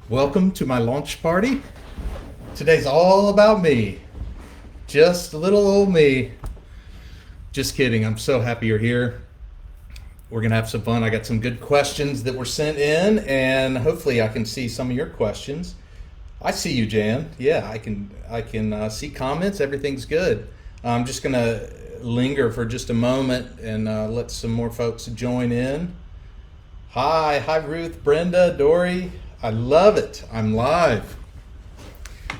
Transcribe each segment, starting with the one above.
Welcome to my launch party. Today's all about me. Just little old me. Just kidding. I'm so happy you're here. We're going to have some fun. I got some good questions that were sent in, and hopefully I can see some of your questions. I see you, Jan. Yeah, I can see comments. Everything's good. I'm just going to linger for just a moment and let some more folks join in. Hi, Ruth, Brenda, Dory. I love it. I'm live.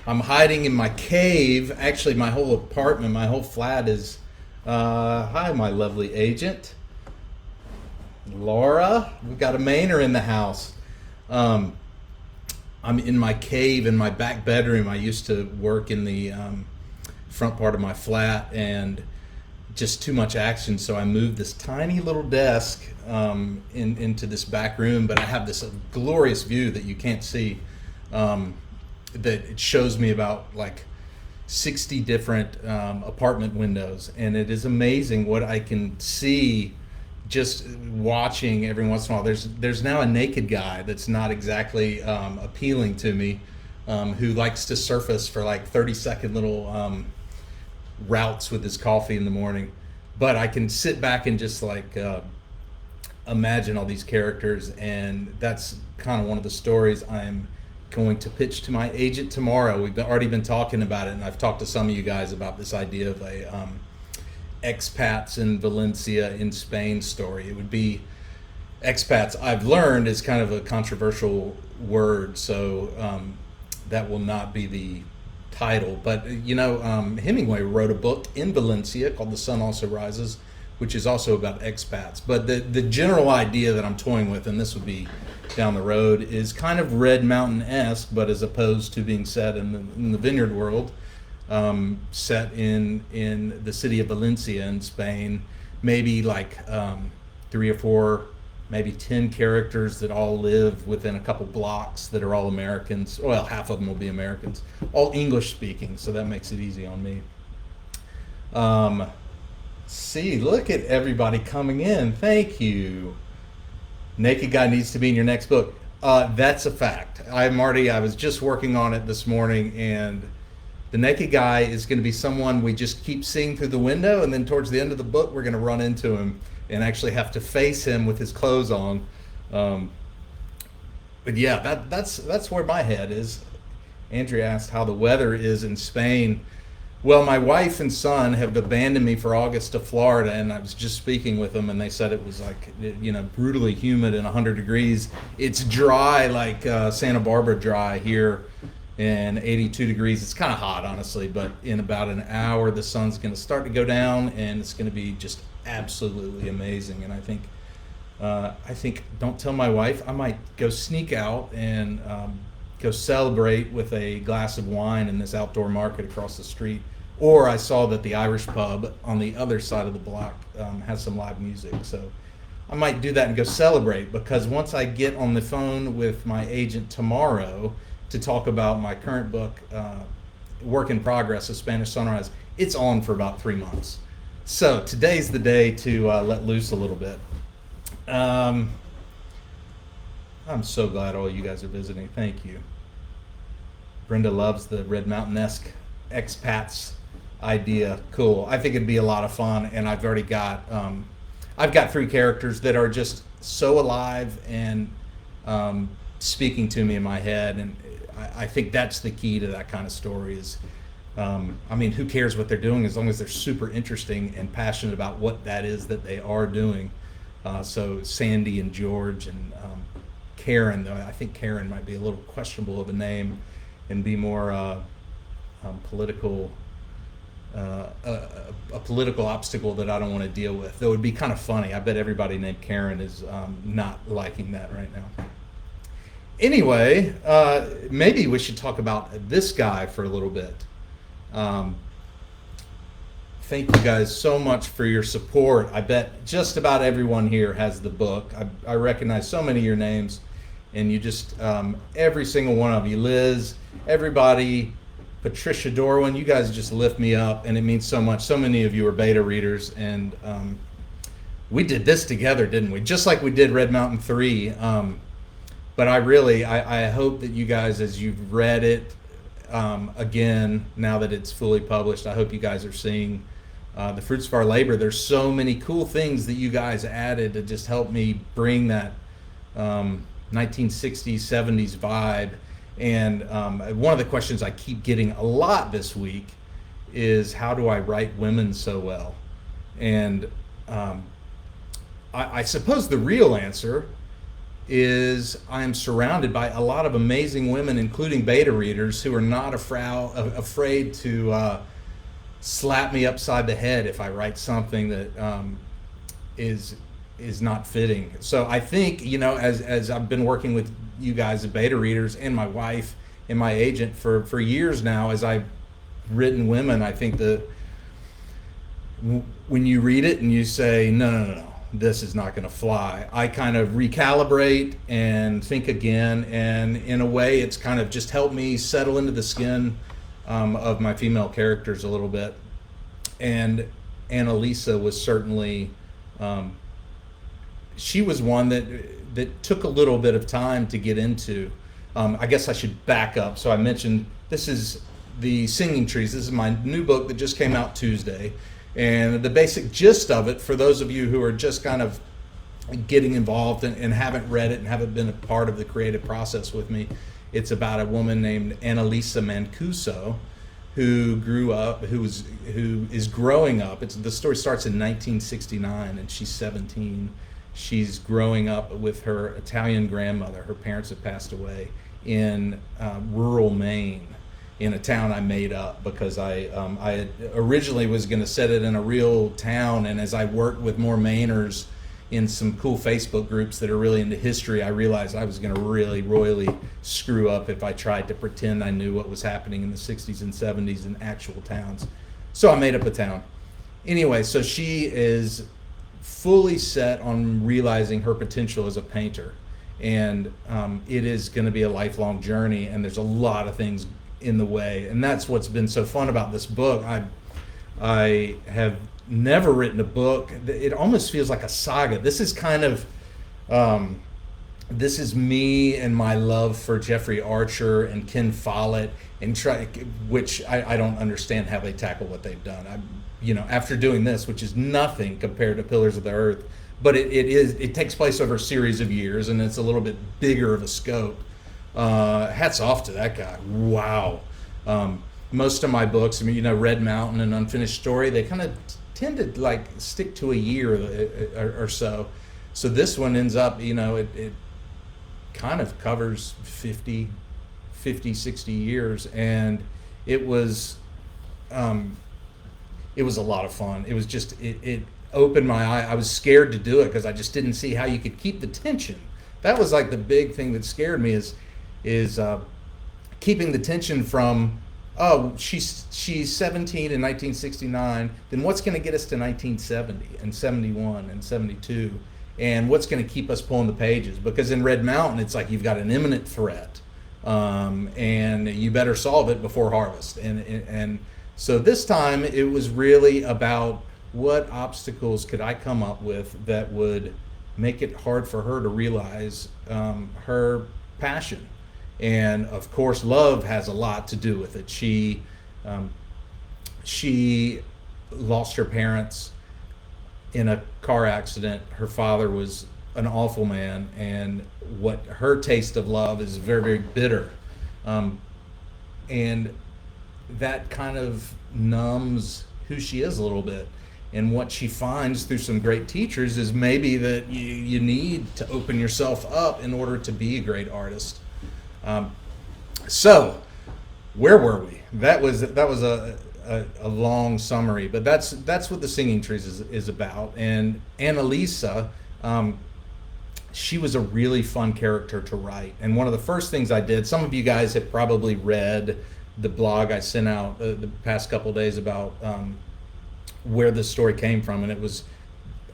I'm hiding in my cave. Actually, my whole apartment, my whole flat is. Hi, my lovely agent, Laura. We've got a Mainer in the house. I'm in my cave in my back bedroom. I used to work in the front part of my flat, and just too much action, so I moved this tiny little desk into this back room, but I have this glorious view that you can't see, that it shows me about like 60 different apartment windows, and it is amazing what I can see just watching every once in a while. There's now a naked guy that's not exactly appealing to me, who likes to surface for like 30-second little routes with his coffee in the morning. But I can sit back and just like imagine all these characters, and that's kind of one of the stories I'm going to pitch to my agent tomorrow. We've already been talking about it, and I've talked to some of you guys about this idea of a expats in Valencia in Spain story. It would be expats. I've learned is kind of a controversial word, so that will not be the title. But Hemingway wrote a book in Valencia called The Sun Also Rises, which is also about expats. But the general idea that I'm toying with, and this would be down the road, is kind of Red Mountain-esque, but as opposed to being set in the vineyard world, set in the city of Valencia in Spain. Maybe like 3 or 4, maybe 10 characters that all live within a couple blocks that are all Americans. Well, half of them will be Americans, all English speaking, so that makes it easy on me. See, look at everybody coming in. Thank you. Naked Guy needs to be in your next book. That's a fact. I was just working on it this morning, and the Naked Guy is going to be someone we just keep seeing through the window, and then towards the end of the book, we're going to run into him and actually have to face him with his clothes on. But yeah, that's where my head is. Andrea asked how the weather is in Spain. Well, my wife and son have abandoned me for August to Florida, and I was just speaking with them, and they said it was like, brutally humid and 100 degrees. It's dry, like Santa Barbara dry here, and 82 degrees. It's kind of hot, honestly, but in about an hour, the sun's going to start to go down, and it's going to be just absolutely amazing. And I think, don't tell my wife, I might go sneak out and go celebrate with a glass of wine in this outdoor market across the street. Or I saw that the Irish pub on the other side of the block has some live music. So I might do that and go celebrate, because once I get on the phone with my agent tomorrow to talk about my current book, Work in Progress, A Spanish Sunrise, it's on for about 3 months. So today's the day to let loose a little bit. I'm so glad all you guys are visiting. Thank you. Brenda loves the Red Mountain-esque expats idea. Cool. I think it'd be a lot of fun, and I've already got I've got 3 characters that are just so alive and speaking to me in my head, and I think that's the key to that kind of story is, who cares what they're doing as long as they're super interesting and passionate about what that is that they are doing. So Sandy and George and Karen, though I think Karen might be a little questionable of a name and be more political, a political obstacle that I don't want to deal with. Though it would be kind of funny. I bet everybody named Karen is not liking that right now. Anyway, maybe we should talk about this guy for a little bit. Thank you guys so much for your support. I bet just about everyone here has the book. I recognize so many of your names, and you just, every single one of you, Liz, everybody, Patricia Dorwin, you guys just lift me up, and it means so much. So many of you are beta readers, and we did this together, didn't we? Just like we did Red Mountain 3. but I hope that you guys, as you've read it, again, now that it's fully published, I hope you guys are seeing the fruits of our labor. There's so many cool things that you guys added to just help me bring that 1960s, 70s vibe. And one of the questions I keep getting a lot this week is, how do I write women so well? And I suppose the real answer is I'm surrounded by a lot of amazing women, including beta readers, who are not afraid to slap me upside the head if I write something that is not fitting. So I think, as I've been working with you guys, the beta readers, and my wife and my agent for years now, as I've written women, I think that when you read it and you say, no, this is not going to fly, I kind of recalibrate and think again, and in a way it's kind of just helped me settle into the skin of my female characters a little bit. And Annalisa was certainly, she was one that took a little bit of time to get into. I guess I should back up. So I mentioned this is the Singing Trees. This is my new book that just came out Tuesday. And the basic gist of it, for those of you who are just kind of getting involved and haven't read it and haven't been a part of the creative process with me, it's about a woman named Annalisa Mancuso who is growing up. The story starts in 1969, and she's 17. She's growing up with her Italian grandmother. Her parents have passed away in rural Maine, in a town I made up because I had originally was going to set it in a real town, and as I worked with more Mainers in some cool Facebook groups that are really into history, I realized I was going to really royally screw up if I tried to pretend I knew what was happening in the 60s and 70s in actual towns. So I made up a town. Anyway, so she is fully set on realizing her potential as a painter, and it is going to be a lifelong journey, and there's a lot of things in the way, and that's what's been so fun about this book. I have never written a book. It almost feels like a saga. This is kind of this is me and my love for Jeffrey Archer and Ken Follett, and which I don't understand how they tackle what they've done. After doing this, which is nothing compared to Pillars of the Earth, but it takes place over a series of years, and it's a little bit bigger of a scope. Hats off to that guy. Wow. Most of my books, Red Mountain and Unfinished Story, they kind of tend to stick to a year or so. So this one ends up, it kind of covers 50, 60 years, and it was a lot of fun. It was just, it opened my eye. I was scared to do it because I just didn't see how you could keep the tension. That was the big thing that scared me is keeping the tension from, she's 17 in 1969, then what's going to get us to 1970 and 71 and 72, and what's going to keep us pulling the pages? Because in Red Mountain, it's like you've got an imminent threat, and you better solve it before harvest. And so this time it was really about what obstacles could I come up with that would make it hard for her to realize her passion. And of course, love has a lot to do with it. She lost her parents in a car accident. Her father was an awful man, and what her taste of love is very, very bitter. And that kind of numbs who she is a little bit. And what she finds through some great teachers is maybe that you need to open yourself up in order to be a great artist. So where were we? That was a long summary, but that's what the Singing Trees is about. And Annalisa, she was a really fun character to write. And one of the first things I did, some of you guys have probably read the blog I sent out the past couple of days about where this story came from, and it was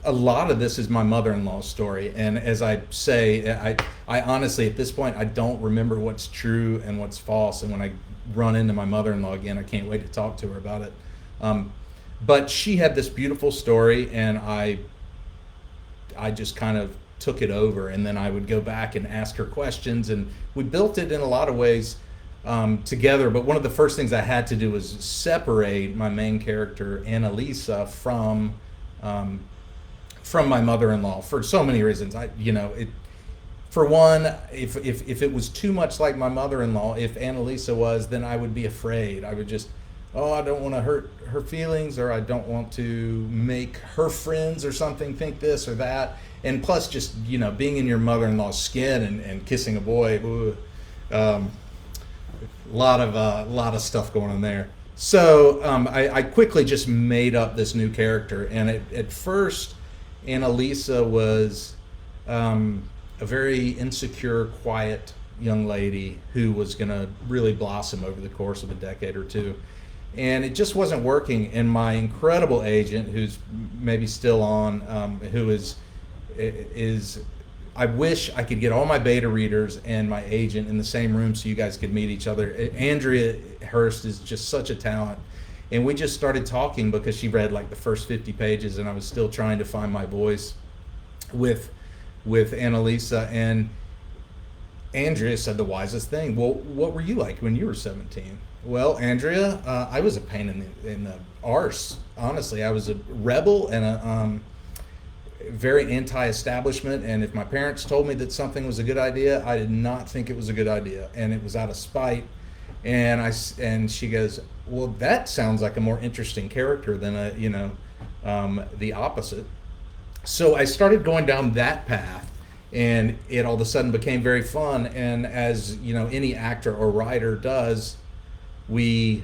a lot of this is my mother-in-law's story. And as I say, I honestly at this point I don't remember what's true and what's false, and when I run into my mother-in-law again, I can't wait to talk to her about it. But she had this beautiful story, and I just kind of took it over, and then I would go back and ask her questions, and we built it in a lot of ways together. But one of the first things I had to do was separate my main character Annalisa from my mother-in-law for so many reasons. For one, if it was too much like my mother-in-law, if Annalisa was, then I would be afraid. I would just, I don't want to hurt her feelings, or I don't want to make her friends or something think this or that. And plus, just being in your mother-in-law's skin and kissing a boy, a lot of stuff going on there. So I quickly just made up this new character, and at first, Annalisa was a very insecure, quiet young lady who was going to really blossom over the course of a decade or two. And it just wasn't working. And my incredible agent, who's maybe still on, who is I wish I could get all my beta readers and my agent in the same room so you guys could meet each other. Andrea Hurst is just such a talent. And we just started talking because she read like the first 50 pages, and I was still trying to find my voice with Annalisa. And Andrea said the wisest thing. Well, what were you like when you were 17? Well, Andrea, I was a pain in the arse. Honestly, I was a rebel and a very anti-establishment. And if my parents told me that something was a good idea, I did not think it was a good idea, and it was out of spite. And she goes, well, that sounds like a more interesting character than the opposite. So I started going down that path, and it all of a sudden became very fun. And as any actor or writer does, we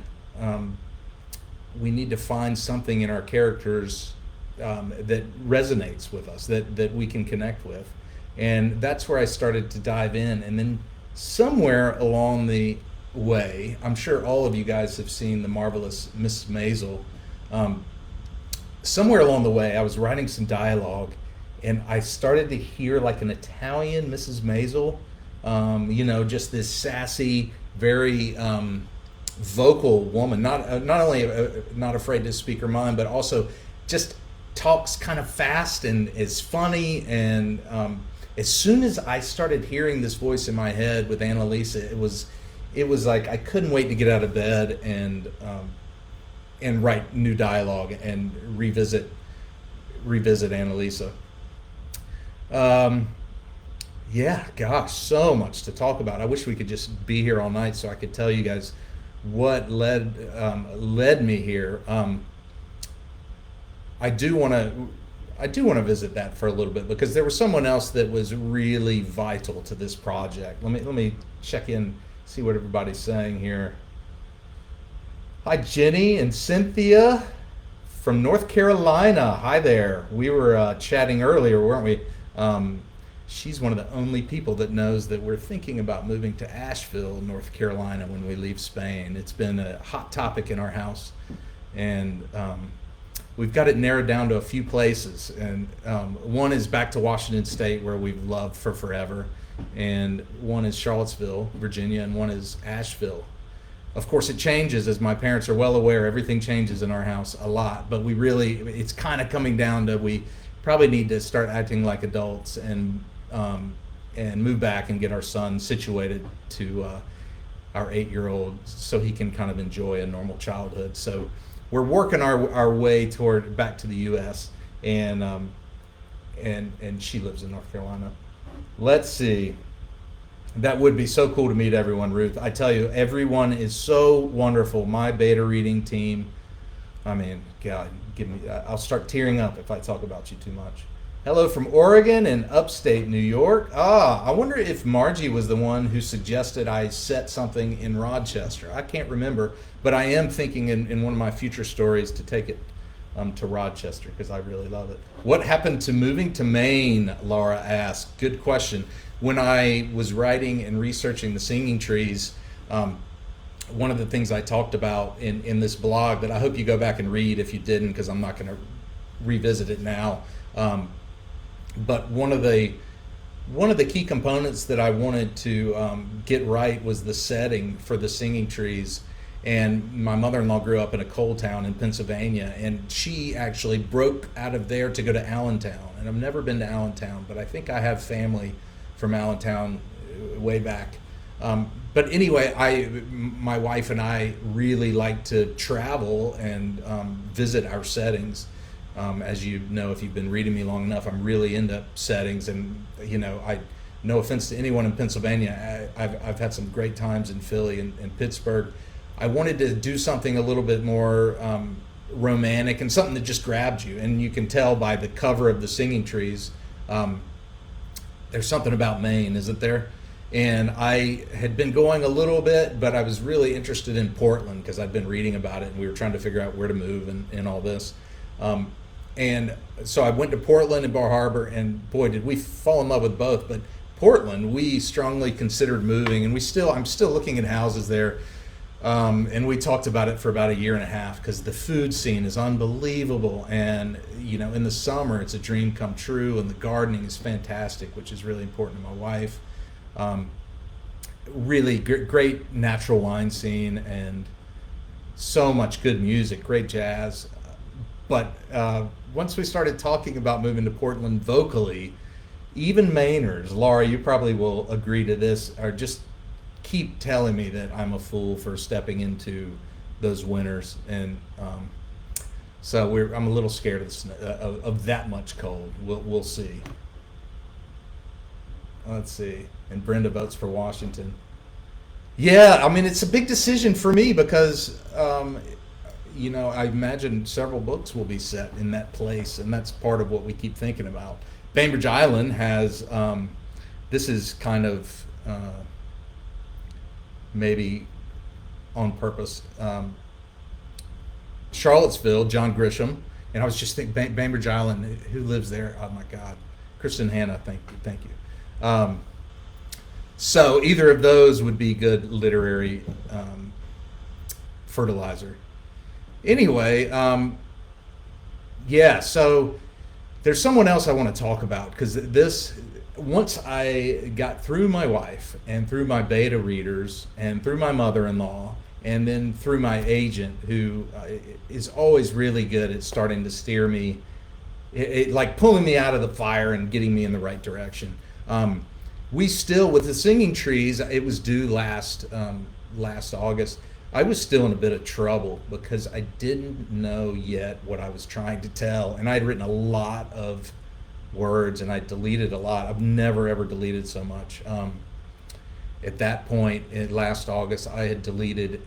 need to find something in our characters that resonates with us, that we can connect with. And that's where I started to dive in. And then somewhere along the way, I'm sure all of you guys have seen the marvelous Mrs. Maisel. Somewhere along the way, I was writing some dialogue, and I started to hear like an Italian Mrs. Maisel, just this sassy, very vocal woman, not only not afraid to speak her mind, but also just talks kind of fast and is funny. And as soon as I started hearing this voice in my head with Annalisa, it was like I couldn't wait to get out of bed and write new dialogue and revisit Annalisa. Yeah, gosh, so much to talk about. I wish we could just be here all night so I could tell you guys what led me here. I do want to visit that for a little bit, because there was someone else that was really vital to this project. Let me check in, see what everybody's saying here. Hi, Jenny and Cynthia from North Carolina. Hi there. We were chatting earlier, weren't we? She's one of the only people that knows that we're thinking about moving to Asheville, North Carolina when we leave Spain. It's been a hot topic in our house, and we've got it narrowed down to a few places. And one is back to Washington State, where we've loved for forever, and one is Charlottesville, Virginia, and one is Asheville. Of course, it changes, as my parents are well aware. Everything changes in our house a lot, but it's kind of coming down to, we probably need to start acting like adults and move back and get our son situated to our 8-year-old so he can kind of enjoy a normal childhood. So we're working our way toward back to the U.S. and she lives in North Carolina. Let's see. That would be so cool to meet everyone, Ruth. I tell you, everyone is so wonderful. My beta reading team. I mean, God, I'll start tearing up if I talk about you too much. Hello from Oregon and upstate New York. I wonder if Margie was the one who suggested I set something in Rochester. I can't remember, but I am thinking in one of my future stories to take it to Rochester, because I really love it. What happened to moving to Maine? Laura asked. Good question. When I was writing and researching the singing trees, one of the things I talked about in this blog that I hope you go back and read if you didn't, because I'm not going to revisit it now. But one of the key components that I wanted to get right was the setting for the singing trees. And my mother-in-law grew up in a coal town in Pennsylvania, and she actually broke out of there to go to Allentown. And I've never been to Allentown, but I think I have family from Allentown way back. But anyway, my wife and I really like to travel and visit our settings. As you know, if you've been reading me long enough, I'm really into settings, and no offense to anyone in Pennsylvania, I've had some great times in Philly and Pittsburgh. I wanted to do something a little bit more romantic and something that just grabbed you. And you can tell by the cover of the Singing Trees, there's something about Maine, isn't there? And I had been going a little bit, but I was really interested in Portland because I'd been reading about it, and we were trying to figure out where to move and all this. And so I went to Portland and Bar Harbor, and boy, did we fall in love with both. But Portland, we strongly considered moving, and I'm still looking at houses there. And we talked about it for about a year and a half because the food scene is unbelievable, and in the summer it's a dream come true, and the gardening is fantastic, which is really important to my wife. Really great natural wine scene and so much good music, great jazz. But once we started talking about moving to Portland vocally, even Mainers, Laura, you probably will agree to this, are just keep telling me that I'm a fool for stepping into those winters, and so I'm a little scared of that much cold. We'll see. Let's see. And Brenda votes for Washington. Yeah, I mean, it's a big decision for me because I imagine several books will be set in that place, and that's part of what we keep thinking about. Bainbridge Island has this is kind of maybe on purpose. Charlottesville, John Grisham, and I was just thinking Bainbridge Island. Who lives there? Oh my God, Kristen Hanna. Thank you. So either of those would be good literary fertilizer. Anyway, yeah. So there's someone else I want to talk about because once I got through my wife and through my beta readers and through my mother-in-law and then through my agent, who is always really good at starting to steer me, like pulling me out of the fire and getting me in the right direction. We still, with the Singing Trees, it was due last August. I was still in a bit of trouble because I didn't know yet what I was trying to tell, and I had written a lot of words and I deleted a lot. I've never ever deleted so much. At that point, last August, I had deleted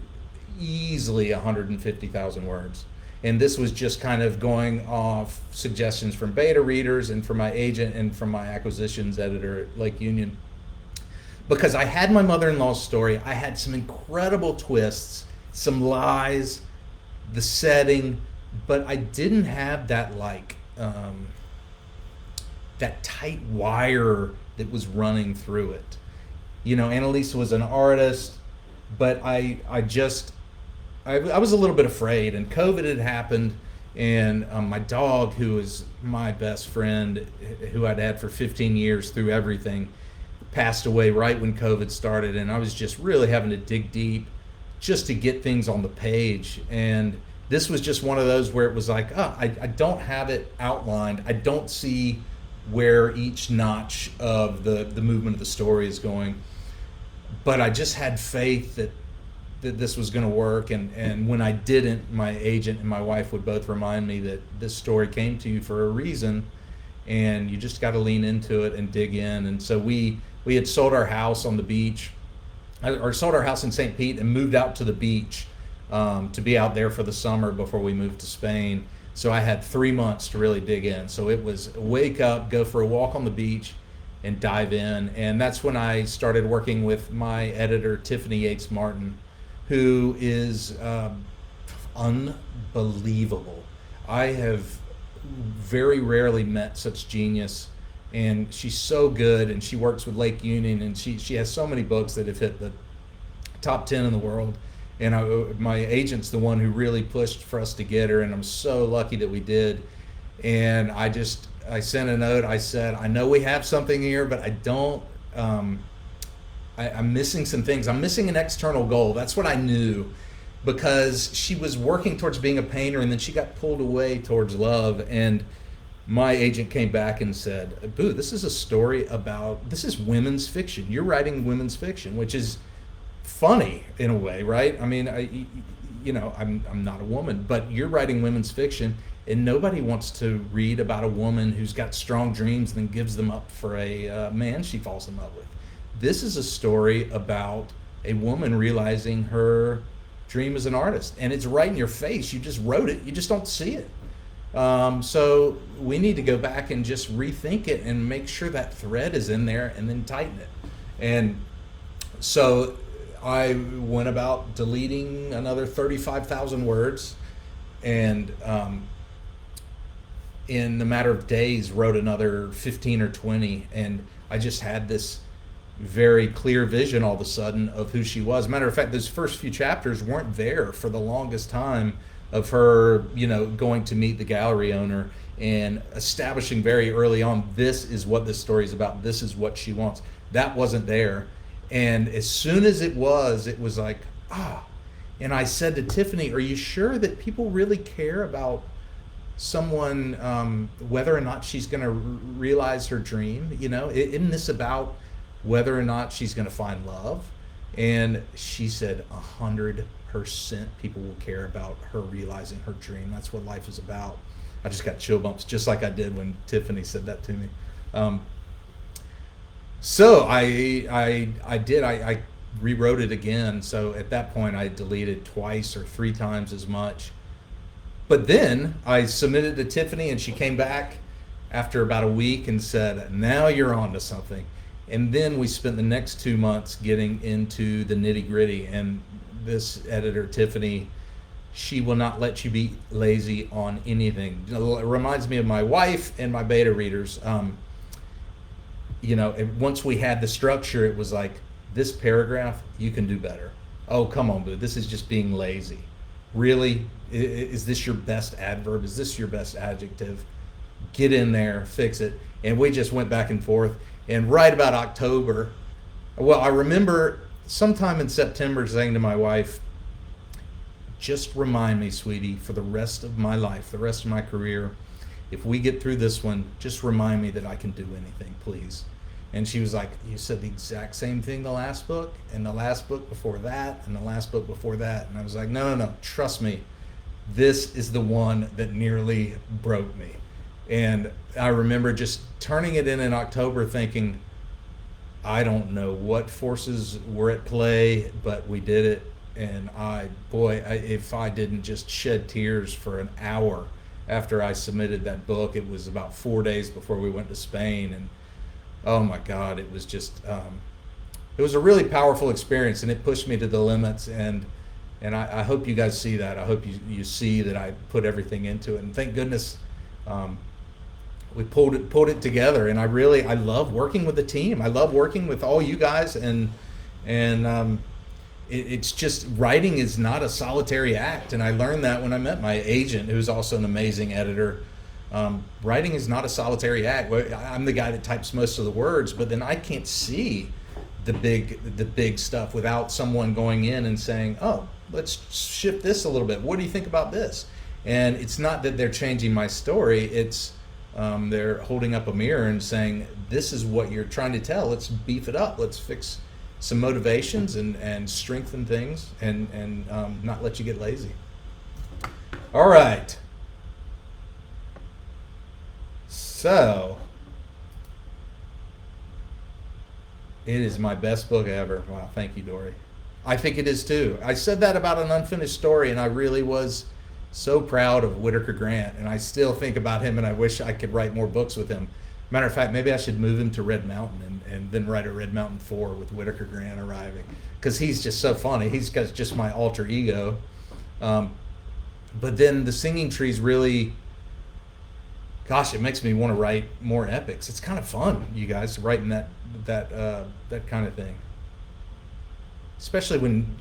easily 150,000 words. And this was just kind of going off suggestions from beta readers and from my agent and from my acquisitions editor at Lake Union. Because I had my mother-in-law's story, I had some incredible twists, some lies, the setting, but I didn't have that that tight wire that was running through it. Annalisa was an artist, but I was a little bit afraid, and COVID had happened, and my dog, who is my best friend, who I'd had for 15 years through everything, passed away right when COVID started, and I was just really having to dig deep just to get things on the page. And this was just one of those where it was like, I don't have it outlined. I don't see where each notch of the movement of the story is going. But I just had faith that this was going to work, and when I didn't, my agent and my wife would both remind me that this story came to you for a reason, and you just got to lean into it and dig in. And so we had sold our house on the beach, or sold our house in St. Pete and moved out to the beach to be out there for the summer before we moved to Spain. So I had 3 months to really dig in. So it was wake up, go for a walk on the beach, and dive in. And that's when I started working with my editor, Tiffany Yates Martin, who is unbelievable. I have very rarely met such genius, and she's so good, and she works with Lake Union, and she has so many books that have hit the top 10 in the world. And my agent's the one who really pushed for us to get her, and I'm so lucky that we did. And I sent a note. I said, I know we have something here, but I don't, I'm missing some things. I'm missing an external goal. That's what I knew. because she was working towards being a painter, and then she got pulled away towards love. And my agent came back and said, "Boo, this is a story about, this is women's fiction. You're writing women's fiction," which is funny in a way, right? I mean, I'm not a woman, but you're writing women's fiction, and nobody wants to read about a woman who's got strong dreams and then gives them up for a man she falls in love with. This is a story about a woman realizing her dream as an artist, and it's right in your face. You just wrote it, you just don't see it. So we need to go back and just rethink it and make sure that thread is in there, and then tighten it. And so I went about deleting another 35,000 words, and in a matter of days wrote another 15 or 20, and I just had this very clear vision all of a sudden of who she was. Matter of fact, those first few chapters weren't there for the longest time, of her, going to meet the gallery owner and establishing very early on, this is what this story is about, this is what she wants. That wasn't there. And as soon as it was like, and I said to Tiffany, are you sure that people really care about someone, whether or not she's going to realize her dream? Isn't this about whether or not she's going to find love? And she said 100% people will care about her realizing her dream. That's what life is about. I just got chill bumps, just like I did when Tiffany said that to me. So I rewrote it again. So at that point I deleted twice or 3 times as much. But then I submitted to Tiffany, and she came back after about a week and said, now you're on to something. And then we spent the next 2 months getting into the nitty gritty. And this editor, Tiffany, she will not let you be lazy on anything. It reminds me of my wife and my beta readers. Once we had the structure, it was like, this paragraph, you can do better. Oh, come on, boo, this is just being lazy. Really? Is this your best adverb? Is this your best adjective? Get in there, fix it. And we just went back and forth. And right about October, well, I remember sometime in September saying to my wife, just remind me, sweetie, for the rest of my life, the rest of my career, if we get through this one, just remind me that I can do anything, please. And she was like, you said the exact same thing the last book, and the last book before that, and the last book before that. And I was like, no, trust me. This is the one that nearly broke me. And I remember just turning it in October thinking, I don't know what forces were at play, but we did it. And if I didn't just shed tears for an hour after I submitted that book, it was about 4 days before we went to Spain. And oh my God, it was just, it was a really powerful experience, and it pushed me to the limits. And I hope you guys see that. I hope you see that I put everything into it. And thank goodness we pulled it together. And I love working with the team. I love working with all you guys. And it's just, writing is not a solitary act. And I learned that when I met my agent, who's also an amazing editor. Writing is not a solitary act. I'm the guy that types most of the words, but then I can't see the big stuff without someone going in and saying, oh, let's shift this a little bit. What do you think about this? And it's not that they're changing my story. It's they're holding up a mirror and saying, this is what you're trying to tell. Let's beef it up. Let's fix some motivations and strengthen things and not let you get lazy. All right. So, it is my best book ever. Wow, thank you, Dory. I think it is too. I said that about an unfinished story, and I really was so proud of Whitaker Grant, and I still think about him, and I wish I could write more books with him. Matter of fact, maybe I should move him to Red Mountain and then write a Red Mountain 4 with Whitaker Grant arriving, because he's just so funny. He's got just my alter ego. But then the Singing Trees really, gosh, it makes me want to write more epics. It's kind of fun, you guys, writing that kind of thing. Especially when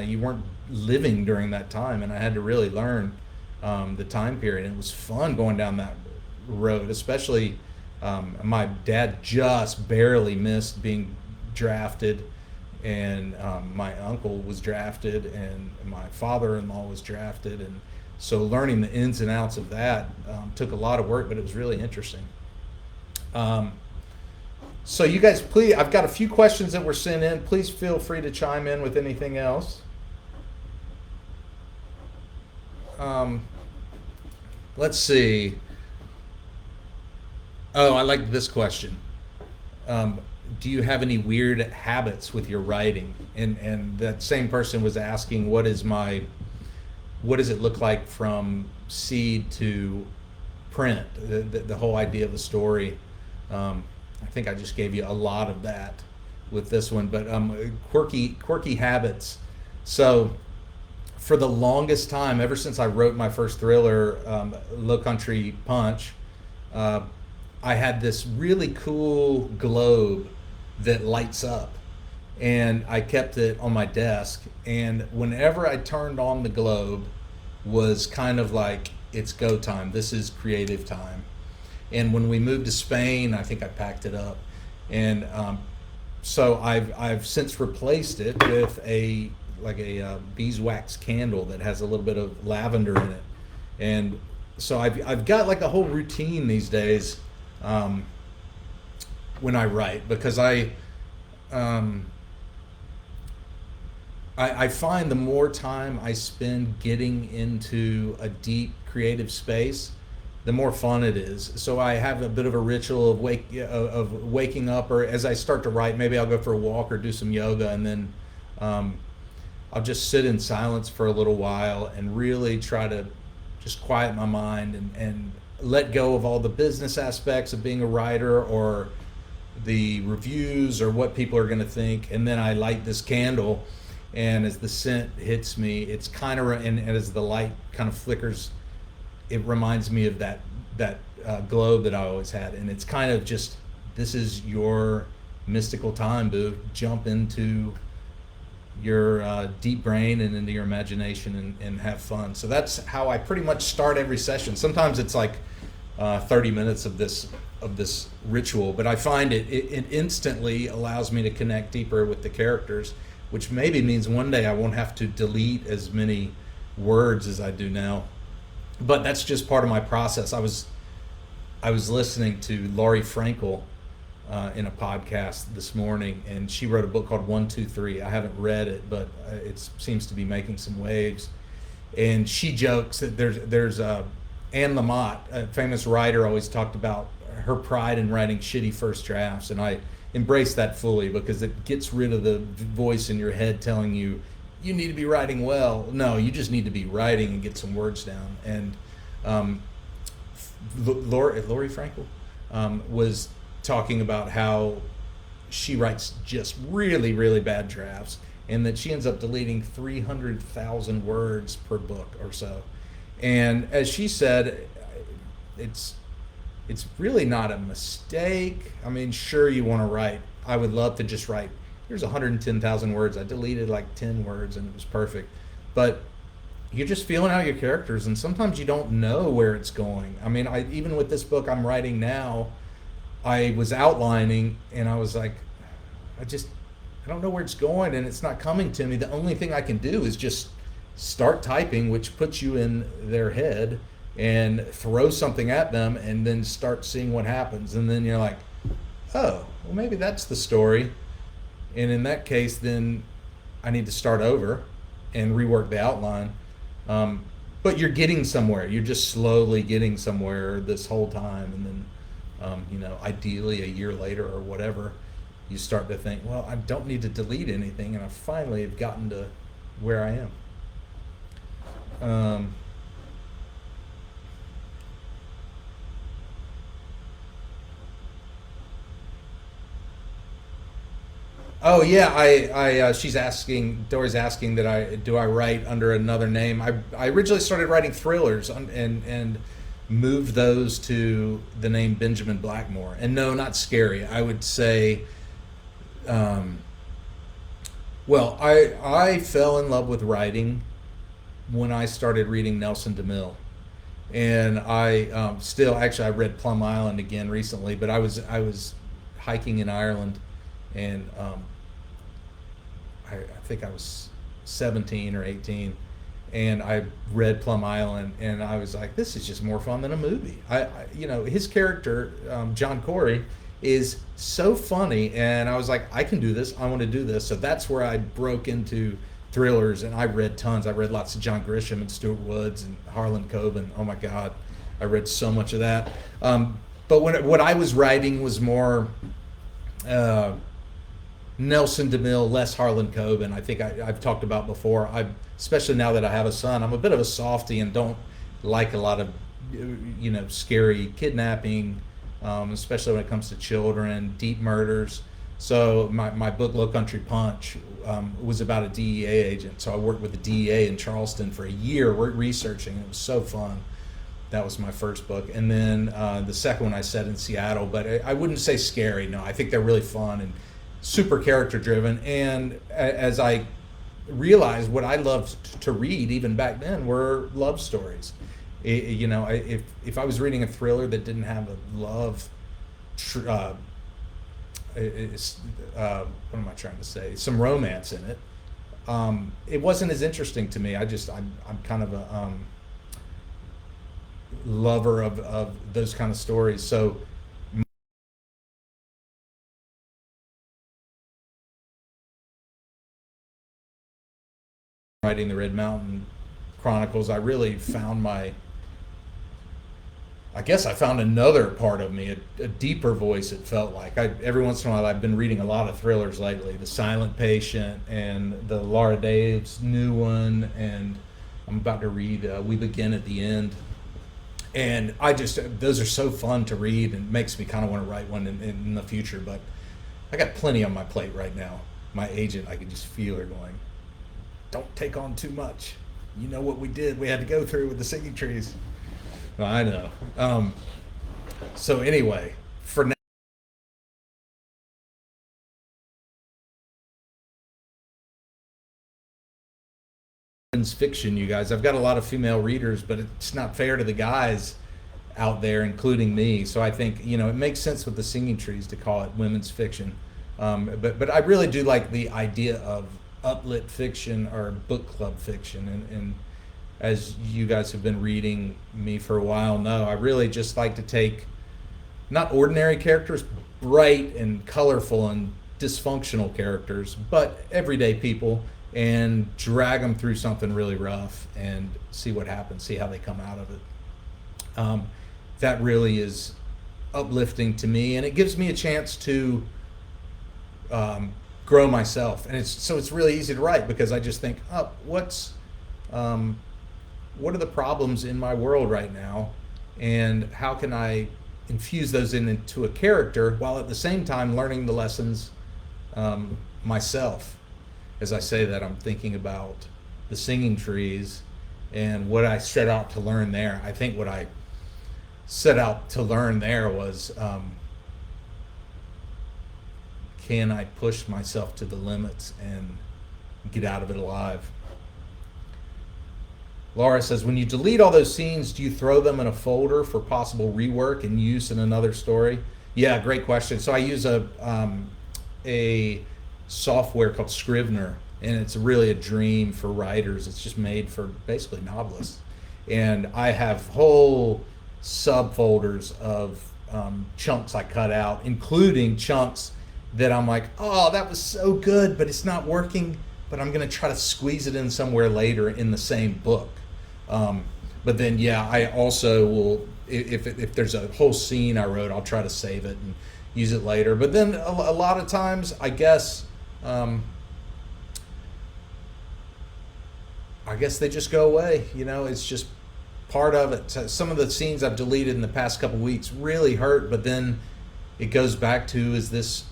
you weren't living during that time, and I had to really learn the time period. And it was fun going down that road, especially my dad just barely missed being drafted, and my uncle was drafted, and my father-in-law was drafted, and so learning the ins and outs of that took a lot of work, but it was really interesting. So you guys, please, I've got a few questions that were sent in. Please feel free to chime in with anything else. Let's see. Oh, I like this question. Do you have any weird habits with your writing? And that same person was asking, what does it look like from seed to print? The whole idea of the story. I think I just gave you a lot of that with this one, but quirky habits. So for the longest time, ever since I wrote my first thriller, Low Country Punch, I had this really cool globe that lights up, and I kept it on my desk, and whenever I turned on the globe was kind of like, it's go time, this is creative time. And when we moved to Spain, I think I packed it up, and so I've since replaced it with a beeswax candle that has a little bit of lavender in it, and so I've got like a whole routine these days when I write, because I find the more time I spend getting into a deep creative space, the more fun it is. So I have a bit of a ritual of waking up, or as I start to write, maybe I'll go for a walk or do some yoga, and then I'll just sit in silence for a little while and really try to just quiet my mind and let go of all the business aspects of being a writer, or the reviews, or what people are going to think. And then I light this candle, and as the scent hits me, it's kind of, and as the light kind of flickers, it reminds me of that globe that I always had. And it's kind of just, this is your mystical time, boo. Jump into your deep brain and into your imagination, and have fun. So that's how I pretty much start every session. Sometimes it's like 30 minutes of this ritual, but I find it instantly allows me to connect deeper with the characters, which maybe means one day I won't have to delete as many words as I do now. But that's just part of my process. I was listening to Laurie Frankel in a podcast this morning, and she wrote a book called 1, 2, 3. I haven't read it, but it seems to be making some waves. And she jokes that there's Anne Lamott, a famous writer, always talked about her pride in writing shitty first drafts, and I embrace that fully, because it gets rid of the voice in your head telling you need to be writing well. No, you just need to be writing and get some words down. And Laurie Frankel was talking about how she writes just really, really bad drafts, and that she ends up deleting 300,000 words per book or so. And as she said, it's really not a mistake. I mean, sure, you want to write. I would love to just write, here's 110,000 words. I deleted like 10 words and it was perfect. But you're just feeling out your characters, and sometimes you don't know where it's going. I mean, even with this book I'm writing now, I was outlining and I was like, I don't know where it's going, and it's not coming to me. The only thing I can do is just start typing, which puts you in their head, and throw something at them, and then start seeing what happens. And then you're like, oh, well, maybe that's the story. And in that case, then I need to start over and rework the outline. But you're getting somewhere. You're just slowly getting somewhere this whole time. And then, ideally a year later or whatever, you start to think, well, I don't need to delete anything. And I finally have gotten to where I am. Oh yeah, she's asking, Dory's asking that do I write under another name. I originally started writing thrillers and moved those to the name Benjamin Blackmore. And no, not scary. I would say, well, I fell in love with writing when I started reading Nelson DeMille. And I still, actually, I read Plum Island again recently, but I was hiking in Ireland, and I think I was 17 or 18, and I read Plum Island, and I was like, this is just more fun than a movie. His character, John Corey, is so funny, and I was like, I can do this. I want to do this. So that's where I broke into thrillers, and I read tons. I read lots of John Grisham and Stuart Woods and Harlan Coben. Oh my God, I read so much of that. But what I was writing was more Nelson DeMille, less Harlan Coben. I think I've talked about before. Especially now that I have a son, I'm a bit of a softie and don't like a lot of scary kidnapping, especially when it comes to children, deep murders. So my book Low Country Punch was about a DEA agent. So I worked with the DEA in Charleston for a year researching. It was so fun. That was my first book. And then the second one I set in Seattle, but I wouldn't say scary. No, I think they're really fun and super character driven. And as I realized, what I loved to read even back then were love stories. If I was reading a thriller that didn't have a love, what am I trying to say? Some romance in it. It wasn't as interesting to me. I'm kind of a lover of those kind of stories. So writing the Red Mountain Chronicles, I really found I found another part of me, a deeper voice. It felt like every once in a while I've been reading a lot of thrillers lately, The Silent Patient and the Laura Daves new one, and I'm about to read We Begin at the End. And those are so fun to read, and makes me kind of want to write one in the future. But I got plenty on my plate right now. My agent, I can just feel her going, don't take on too much. You know what we had to go through with the singing trees. Well, I know. So anyway, for now, fiction, you guys. I've got a lot of female readers, but it's not fair to the guys out there, including me. So I think it makes sense with the singing trees to call it women's fiction. But I really do like the idea of uplit fiction or book club fiction, and as you guys have been reading me for a while know, I really just like to take not ordinary characters, bright and colorful and dysfunctional characters, but everyday people, and drag them through something really rough and see what happens, see how they come out of it. That really is uplifting to me, and it gives me a chance to grow myself. And it's really easy to write because I just think, what are the problems in my world right now, and how can I infuse those into a character while at the same time learning the lessons myself. As I say that, I'm thinking about the singing trees and what I set out to learn there. I think what I set out to learn there was, can I push myself to the limits and get out of it alive? Laura says, when you delete all those scenes, do you throw them in a folder for possible rework and use in another story? Yeah, great question. So I use a software called Scrivener, and it's really a dream for writers. It's just made for basically novelists. And I have whole subfolders of chunks I cut out, including chunks that I'm like, oh, that was so good, but it's not working, but I'm going to try to squeeze it in somewhere later in the same book. But then, yeah, I also will, if there's a whole scene I wrote, I'll try to save it and use it later. But then a lot of times, I guess they just go away. It's just part of it. Some of the scenes I've deleted in the past couple weeks really hurt, but then it goes back to, is this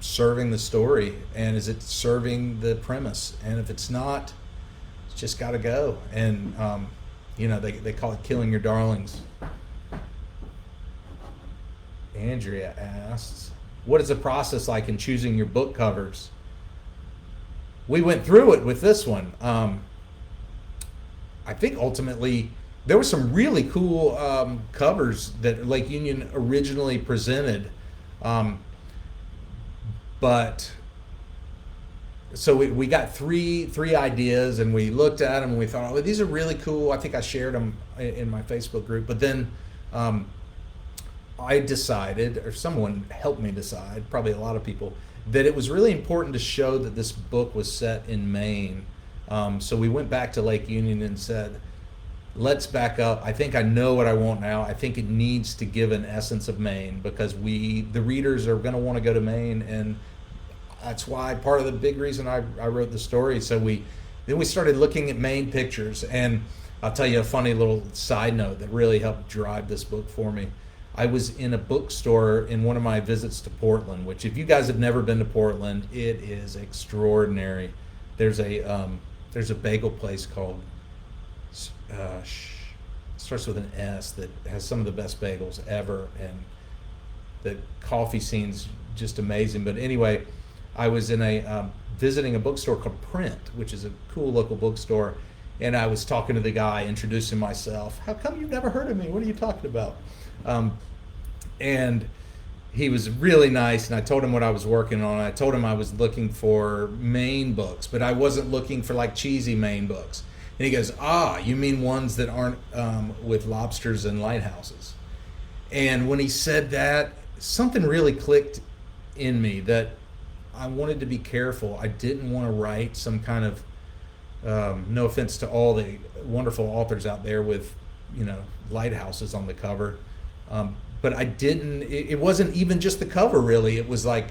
serving the story, and is it serving the premise? And if it's not, it's just got to go. And they call it killing your darlings. Andrea asks, what is the process like in choosing your book covers? We went through it with this one. I think ultimately there were some really cool covers that Lake Union originally presented. But so we got three ideas, and we looked at them and we thought, oh, these are really cool. I think I shared them in my Facebook group. But then I decided, or someone helped me decide, probably a lot of people, that it was really important to show that this book was set in Maine. So we went back to Lake Union and said, let's back up. I think I know what I want now. I think it needs to give an essence of Maine, because the readers are going to want to go to Maine, and that's why part of the big reason I wrote the story. So then we started looking at Maine pictures, and I'll tell you a funny little side note that really helped drive this book for me. I was in a bookstore in one of my visits to Portland, which, if you guys have never been to Portland, it is extraordinary. There's a bagel place called starts with an S that has some of the best bagels ever, and the coffee scene's just amazing. But anyway, I was in visiting a bookstore called Print, which is a cool local bookstore, and I was talking to the guy, introducing myself. How come you've never heard of me? What are you talking about? And he was really nice, and I told him what I was working on. I told him I was looking for Maine books, but I wasn't looking for like cheesy Maine books. And he goes, you mean ones that aren't with lobsters and lighthouses? And when he said that, something really clicked in me, that I wanted to be careful. I didn't want to write some kind of, no offense to all the wonderful authors out there with, lighthouses on the cover. But I didn't, it wasn't even just the cover really. It was like,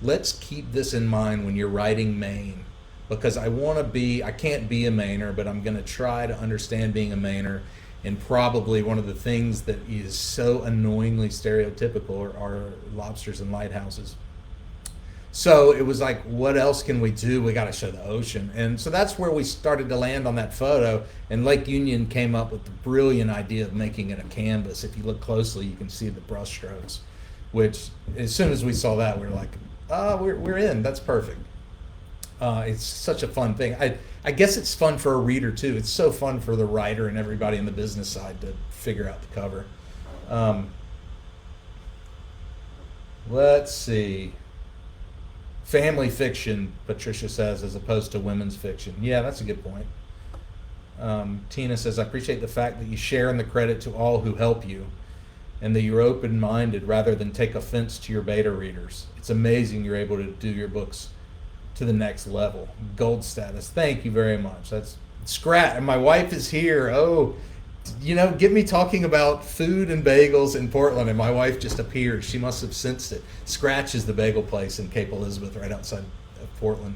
let's keep this in mind when you're writing Maine, because I can't be a Mainer, but I'm going to try to understand being a Mainer. And probably one of the things that is so annoyingly stereotypical are lobsters and lighthouses. So it was like, what else can we do? We got to show the ocean. And so that's where we started to land on that photo. And Lake Union came up with the brilliant idea of making it a canvas. If you look closely, you can see the brush strokes, which as soon as we saw that, we were like, we're in. That's perfect. It's such a fun thing. I guess it's fun for a reader too. It's so fun for the writer and everybody on the business side to figure out the cover. Let's see. Family fiction, Patricia says, as opposed to women's fiction. Yeah, that's a good point. Tina says, I appreciate the fact that you share in the credit to all who help you, and that you're open-minded rather than take offense to your beta readers. It's amazing you're able to do your books to the next level. Gold status. Thank you very much. That's Scrat, and my wife is here. Oh, get me talking about food and bagels in Portland, and my wife just appeared. She must have sensed it. Scratch is the bagel place in Cape Elizabeth, right outside of Portland.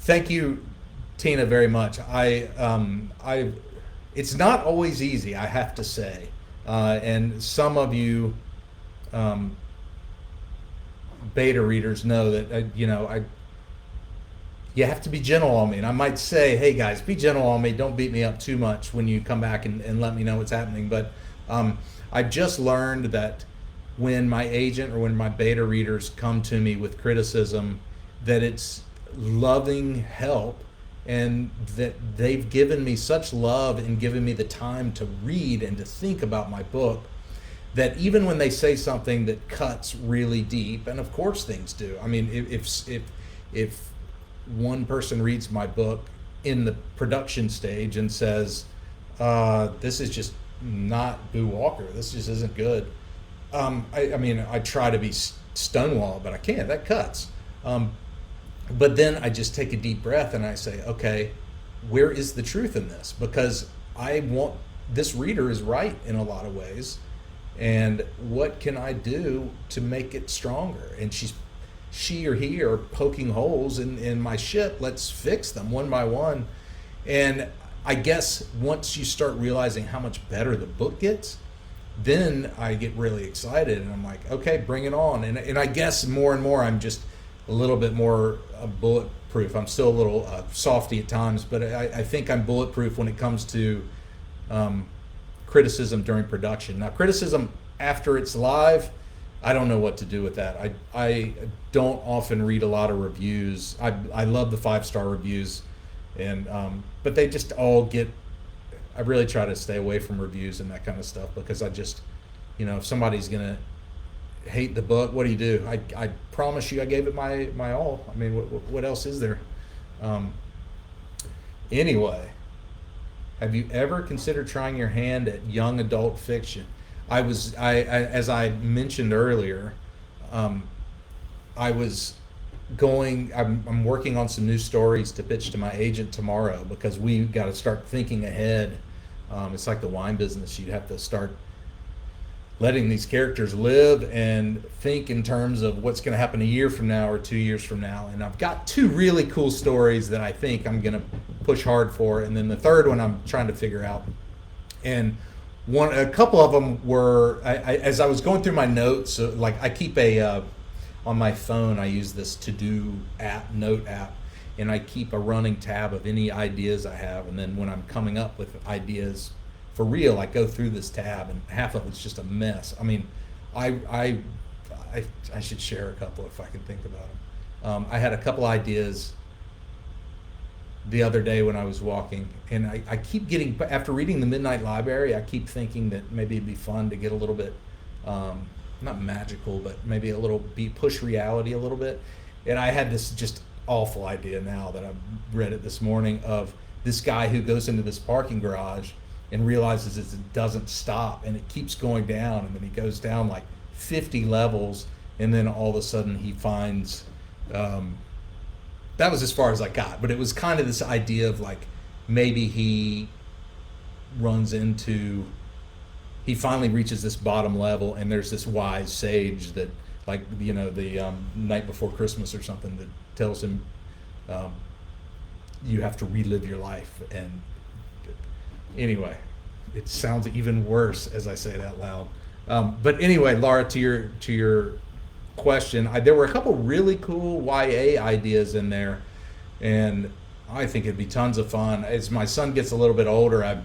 Thank you, Tina, very much. It's not always easy, I have to say, and some of you beta readers know that you have to be gentle on me. And I might say, hey guys, be gentle on me. Don't beat me up too much when you come back and let me know what's happening. But I've just learned that when my agent or when my beta readers come to me with criticism, that it's loving help, and that they've given me such love and given me the time to read and to think about my book, that even when they say something that cuts really deep, and of course things do. I mean, if one person reads my book in the production stage and says, this is just not Boo Walker, this just isn't good. I try to be Stonewall, but I can't, that cuts. But then I just take a deep breath and I say, okay, where is the truth in this? Because this reader is right in a lot of ways, and what can I do to make it stronger? And she or he are poking holes in my ship. Let's fix them one by one. And I guess once you start realizing how much better the book gets, then I get really excited, and I'm like, okay, bring it on. And I guess more and more I'm just a little bit more bulletproof. I'm still a little softy at times, but I think I'm bulletproof when it comes to criticism during production. Now, criticism after it's live, I don't know what to do with that. I don't often read a lot of reviews. I love the 5-star reviews, and but they just all get. I really try to stay away from reviews and that kind of stuff, because I just, if somebody's gonna hate the book. What do? I promise you I gave it my all. I mean, what else is there? Um, anyway, have you ever considered trying your hand at young adult fiction? As I mentioned earlier, um, I was I'm working on some new stories to pitch to my agent tomorrow because we got to start thinking ahead. It's like the wine business. You have to start letting these characters live and think in terms of what's going to happen a year from now or 2 years from now. And I've got two really cool stories that I think I'm going to push hard for. And then the third one I'm trying to figure out. And a couple of them were, as I was going through my notes, like I keep on my phone, I use this to-do note app, and I keep a running tab of any ideas I have. And then when I'm coming up with ideas for real, I go through this tab, and half of it's just a mess. I mean, I should share a couple if I can think about them. I had a couple ideas the other day when I was walking, and I keep getting, after reading The Midnight Library, I keep thinking that maybe it'd be fun to get a little bit, not magical, but maybe push reality a little bit. And I had this just awful idea now that I've read it this morning of this guy who goes into this parking garage and realizes it doesn't stop and it keeps going down, and then he goes down like 50 levels, and then all of a sudden he finds, that was as far as I got, but it was kind of this idea of like maybe he finally reaches this bottom level, and there's this wise sage that, like, the night before Christmas or something, that tells him you have to relive your life. And anyway, it sounds even worse as I say it out loud. But anyway, Laura, to your question, there were a couple really cool YA ideas in there, and I think it'd be tons of fun. As my son gets a little bit older, I've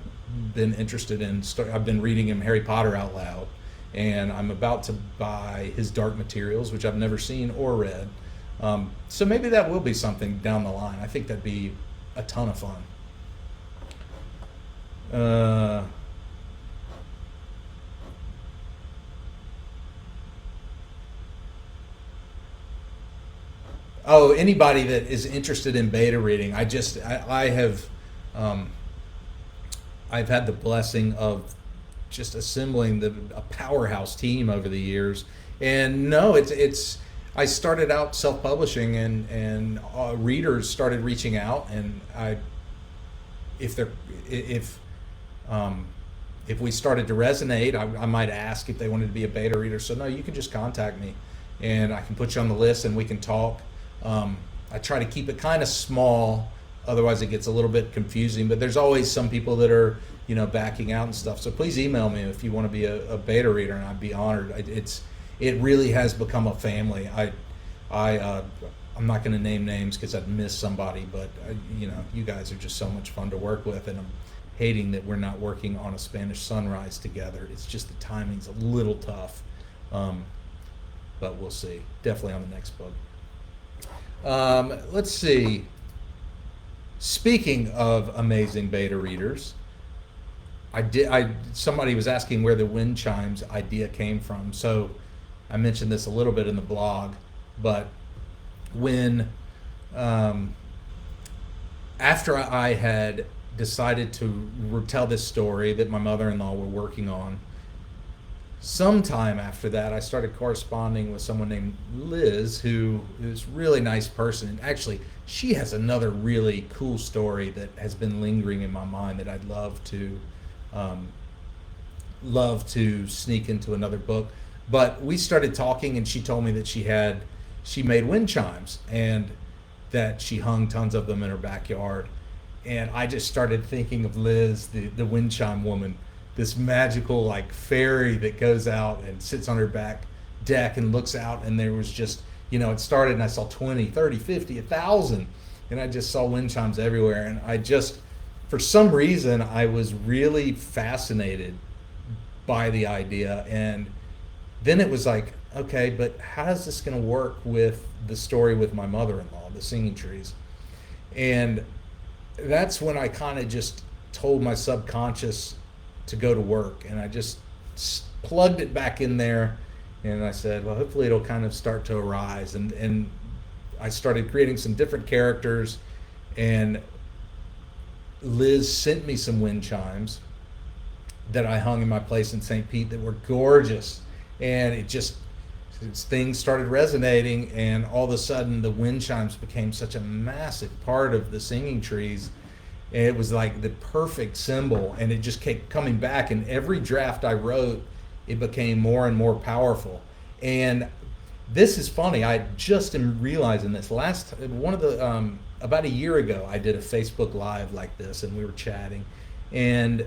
been reading him Harry Potter out loud, and I'm about to buy his Dark Materials, which I've never seen or read. So maybe that will be something down the line. I think that'd be a ton of fun. Anybody that is interested in beta reading, I've had the blessing of just assembling a powerhouse team over the years. And no, I started out self-publishing, and readers started reaching out, and if we started to resonate, I might ask if they wanted to be a beta reader. So no, you can just contact me, and I can put you on the list, and we can talk. I try to keep it kind of small, otherwise it gets a little bit confusing. But there's always some people that are, backing out and stuff. So please email me if you want to be a beta reader, and I'd be honored. It really has become a family. I'm not going to name names because I'd miss somebody, but you guys are just so much fun to work with, and I'm hating that we're not working on a Spanish Sunrise together. It's just the timing's a little tough, but we'll see. Definitely on the next book. Let's see. Speaking of amazing beta readers, somebody was asking where the wind chimes idea came from. So I mentioned this a little bit in the blog, but when after I had decided to tell this story that my mother-in-law were working on, sometime after that I started corresponding with someone named Liz, who is a really nice person. And actually, she has another really cool story that has been lingering in my mind that I'd love to sneak into another book. But we started talking, and she told me that she made wind chimes, and that she hung tons of them in her backyard. And I just started thinking of Liz, the wind chime woman, this magical like fairy that goes out and sits on her back deck and looks out, and there was just, it started, and I saw 20, 30, 50, 1,000, and I just saw wind chimes everywhere. And I just, for some reason, I was really fascinated by the idea. And then it was like, okay, but how is this going to work with the story with my mother-in-law, the singing trees? And that's when I kind of just told my subconscious to go to work, and I just plugged it back in there, And I said, well, hopefully it'll kind of start to arise. And I started creating some different characters, and Liz sent me some wind chimes that I hung in my place in St. Pete that were gorgeous. And things started resonating, and all of a sudden the wind chimes became such a massive part of the singing trees. And it was like the perfect symbol, and it just kept coming back. And every draft I wrote, it became more and more powerful. And this is funny. I just am realizing this. About a year ago, I did a Facebook Live like this, and we were chatting, and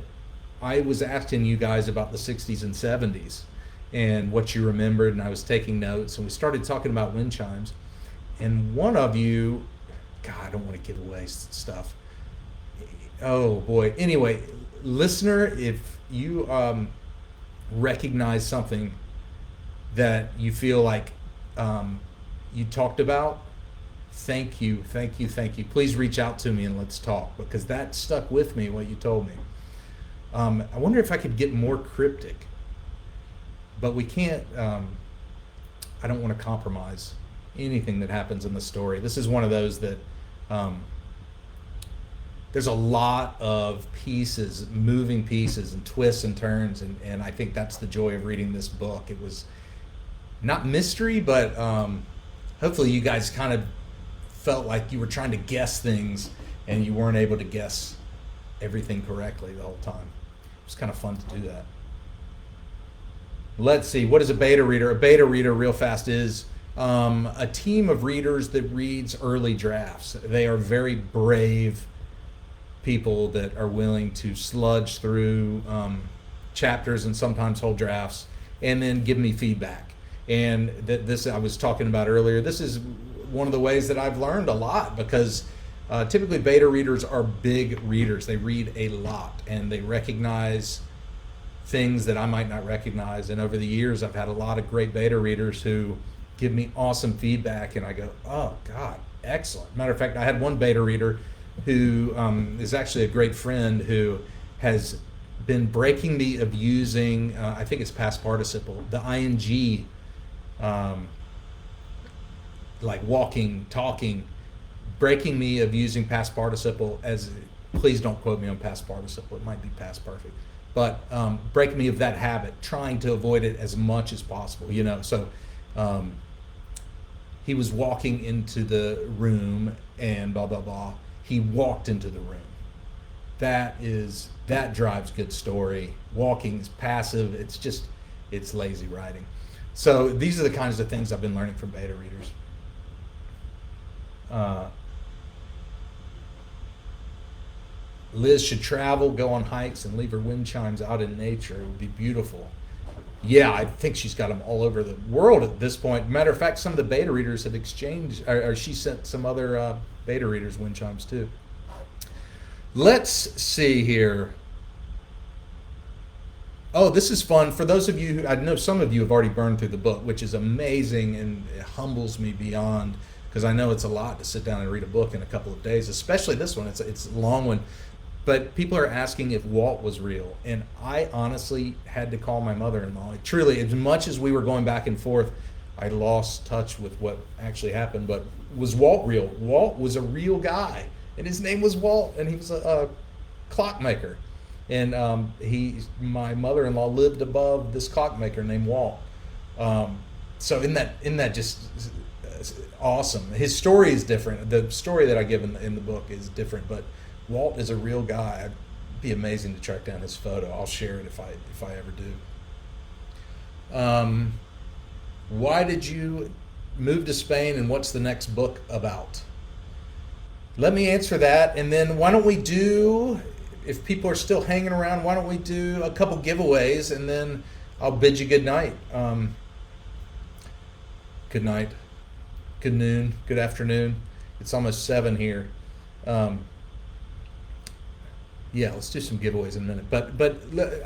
I was asking you guys about the 60s and 70s and what you remembered, and I was taking notes, and we started talking about wind chimes. And one of you, God, I don't want to give away stuff. Oh boy. Anyway, listener, if you recognize something that you feel like you talked about, thank you. Please reach out to me and let's talk, because that stuck with me, what you told me. I wonder if I could get more cryptic, but we can't. I don't want to compromise anything that happens in the story. This is one of those that there's a lot of pieces, moving pieces and twists and turns, and I think that's the joy of reading this book. It was not mystery, but hopefully you guys kind of felt like you were trying to guess things and you weren't able to guess everything correctly the whole time. It was kind of fun to do that. Let's see, what is a beta reader? A beta reader, real fast, is a team of readers that reads early drafts. They are very brave people that are willing to sludge through chapters and sometimes whole drafts, and then give me feedback. And this I was talking about earlier. This is one of the ways that I've learned a lot, because typically beta readers are big readers. They read a lot and they recognize things that I might not recognize. And over the years, I've had a lot of great beta readers who give me awesome feedback, and I go, oh God, excellent. Matter of fact, I had one beta reader who is actually a great friend, who has been breaking me of using, I think it's past participle, the ing, like walking, talking, breaking me of using past participle as, please don't quote me on past participle, it might be past perfect, but break me of that habit, trying to avoid it as much as possible, so he was walking into the room and blah, blah, blah. He walked into the room. That drives good story. Walking is passive. It's lazy writing. So these are the kinds of things I've been learning from beta readers. Liz should travel, go on hikes, and leave her wind chimes out in nature. It would be beautiful. Yeah, I think she's got them all over the world at this point. Matter of fact, some of the beta readers have exchanged, or she sent some other beta readers wind chimes too. Let's see here. Oh, this is fun. For those of you I know some of you have already burned through the book, which is amazing, and it humbles me beyond, because I know it's a lot to sit down and read a book in a couple of days, especially this one. It's a long one. But people are asking if Walt was real, and I honestly had to call my mother-in-law. Truly, as much as we were going back and forth, I lost touch with what actually happened. But was Walt real? Walt was a real guy, and his name was Walt, and he was a clockmaker. And my mother-in-law lived above this clockmaker named Walt. So in that just awesome. His story is different. The story that I give in the book is different, but Walt is a real guy. It'd be amazing to track down his photo. I'll share it if I ever do. Why did you move to Spain, and what's the next book about? Let me answer that, and then why don't we do, if people are still hanging around, why don't we do a couple giveaways, and then I'll bid you good night. Good night, good noon, good afternoon. It's almost 7 here. Yeah, let's do some giveaways in a minute. But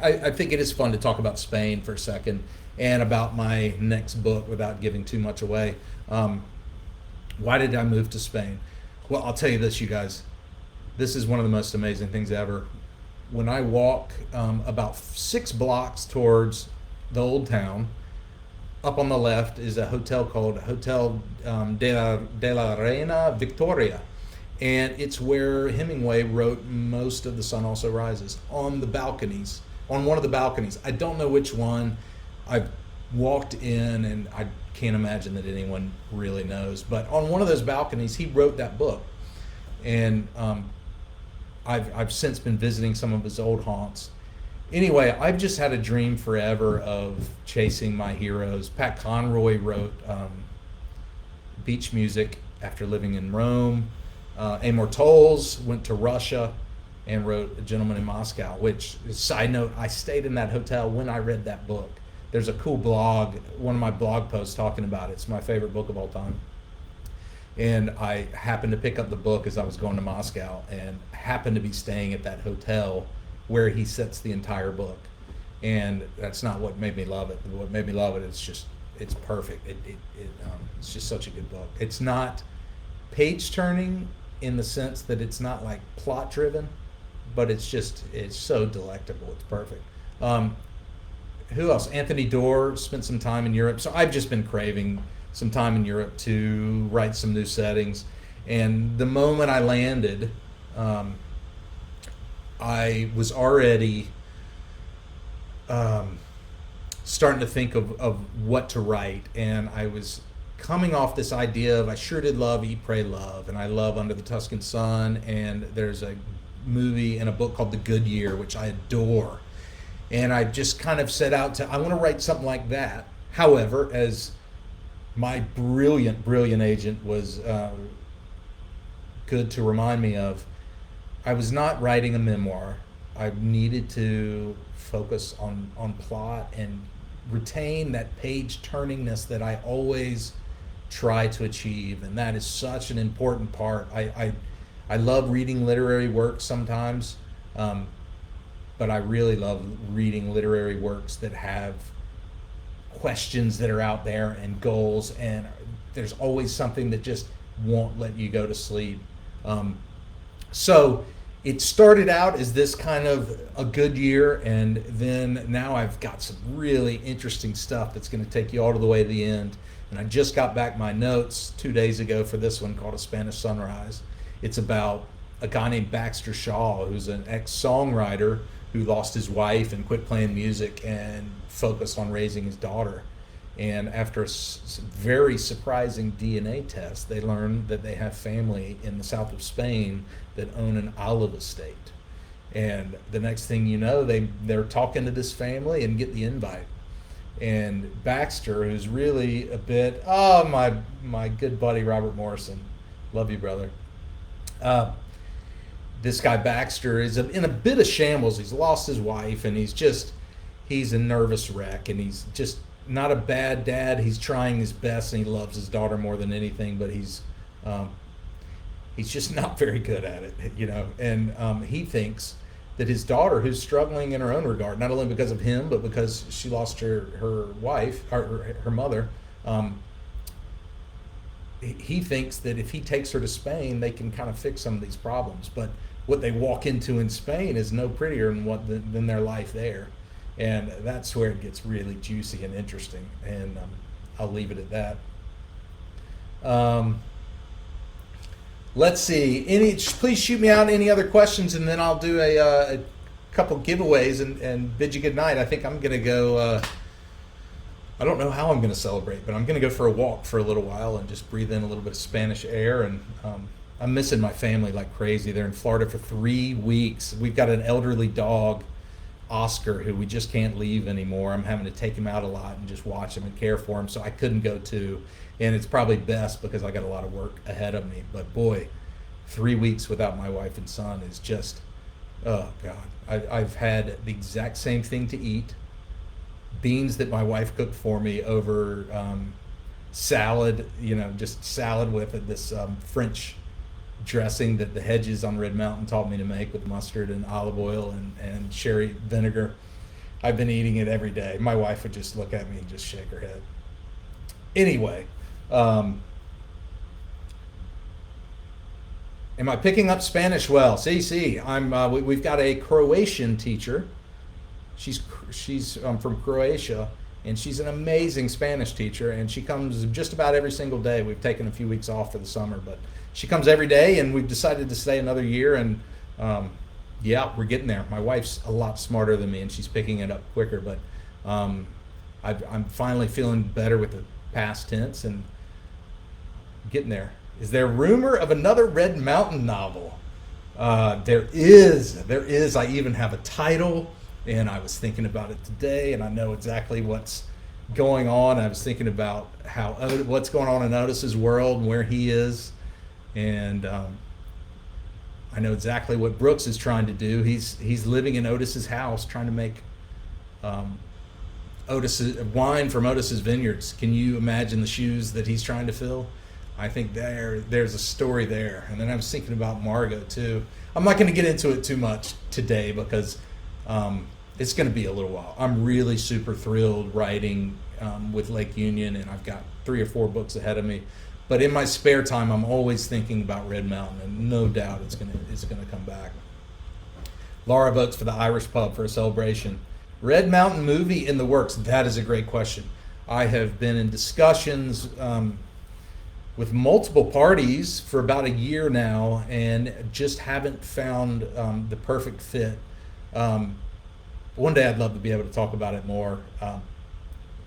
I think it is fun to talk about Spain for a second, and about my next book without giving too much away. Why did I move to Spain? Well, I'll tell you this, you guys. This is one of the most amazing things ever. When I walk about 6 blocks towards the old town, up on the left is a hotel called Hotel de la Reina Victoria. And it's where Hemingway wrote most of The Sun Also Rises, on the balconies, on one of the balconies. I don't know which one. I've walked in and I can't imagine that anyone really knows. But on one of those balconies, he wrote that book. And I've since been visiting some of his old haunts. Anyway, I've just had a dream forever of chasing my heroes. Pat Conroy wrote beach music after living in Rome. Amor Towles went to Russia and wrote A Gentleman in Moscow, which, side note, I stayed in that hotel when I read that book. There's a cool blog, one of my blog posts talking about it. It's my favorite book of all time. And I happened to pick up the book as I was going to Moscow and happened to be staying at that hotel where he sets the entire book. And that's not what made me love it. What made me love it is just, it's perfect. It's just such a good book. It's not page turning in the sense that it's not like plot driven, but it's so delectable. It's perfect. Who else? Anthony Doerr spent some time in Europe. So I've just been craving some time in Europe to write some new settings. And the moment I landed, I was already starting to think of what to write. And I was coming off this idea of I sure did love Eat, Pray, Love. And I love Under the Tuscan Sun. And there's a movie and a book called The Good Year, which I adore. And I just kind of set out I want to write something like that. However, as my brilliant agent was good to remind me of, I was not writing a memoir. I needed to focus on plot and retain that page turningness that I always try to achieve, and that is such an important part. I love reading literary works sometimes, but I really love reading literary works that have questions that are out there and goals, and there's always something that just won't let you go to sleep. So it started out as this kind of a good year, and then now I've got some really interesting stuff that's going to take you all to the way to the end. And I just got back my notes 2 days ago for this one called A Spanish Sunrise. It's about a guy named Baxter Shaw, who's an ex-songwriter who lost his wife and quit playing music and focused on raising his daughter. And after a very surprising DNA test, they learned that they have family in the south of Spain that own an olive estate. And the next thing you know, they're talking to this family and get the invite. And Baxter, who's really a bit, my good buddy Robert Morrison, love you, brother. This guy Baxter is in a bit of shambles. He's lost his wife, and he's a nervous wreck, and he's just not a bad dad. He's trying his best, and he loves his daughter more than anything, but he's just not very good at it, you know. And he thinks that his daughter, who's struggling in her own regard, not only because of him, but because she lost her wife, or her mother, he thinks that if he takes her to Spain, they can kind of fix some of these problems. But what they walk into in Spain is no prettier than their life there. And that's where it gets really juicy and interesting. And I'll leave it at that. Let's see. Please shoot me out any other questions, and then I'll do a couple giveaways and bid you good night. I think I'm going to go... I don't know how I'm going to celebrate, but I'm going to go for a walk for a little while and just breathe in a little bit of Spanish air. And I'm missing my family like crazy. They're in Florida for 3 weeks. We've got an elderly dog, Oscar, who we just can't leave anymore. I'm having to take him out a lot and just watch him and care for him, so I couldn't go too. And it's probably best because I got a lot of work ahead of me. But boy, 3 weeks without my wife and son is just, oh God. I've had the exact same thing to eat. Beans that my wife cooked for me over salad, just salad with this French dressing that the Hedges on Red Mountain taught me to make with mustard and olive oil and sherry vinegar. I've been eating it every day. My wife would just look at me and just shake her head. Anyway, am I picking up Spanish well? See, we've got a Croatian teacher. She's from Croatia, and she's an amazing Spanish teacher, and she comes just about every single day. We've taken a few weeks off for the summer, but she comes every day, and we've decided to stay another year, and yeah, we're getting there. My wife's a lot smarter than me, and she's picking it up quicker, but I'm finally feeling better with the past tense and getting there. Is there rumor of another Red Mountain novel? There is. I even have a title, and I was thinking about it today, and I know exactly what's going on. I was thinking about what's going on in Otis's world and where he is, and I know exactly what Brooks is trying to do. He's living in Otis's house, trying to make wine from Otis's vineyards. Can you imagine the shoes that he's trying to fill? I think there's a story there. And then I was thinking about Margot too. I'm not going to get into it too much today because it's going to be a little while. I'm really super thrilled writing with Lake Union, and I've got 3 or 4 books ahead of me. But in my spare time, I'm always thinking about Red Mountain, and no doubt it's gonna come back. Laura votes for the Irish pub for a celebration. Red Mountain movie in the works. That is a great question. I have been in discussions with multiple parties for about a year now, and just haven't found the perfect fit. One day I'd love to be able to talk about it more.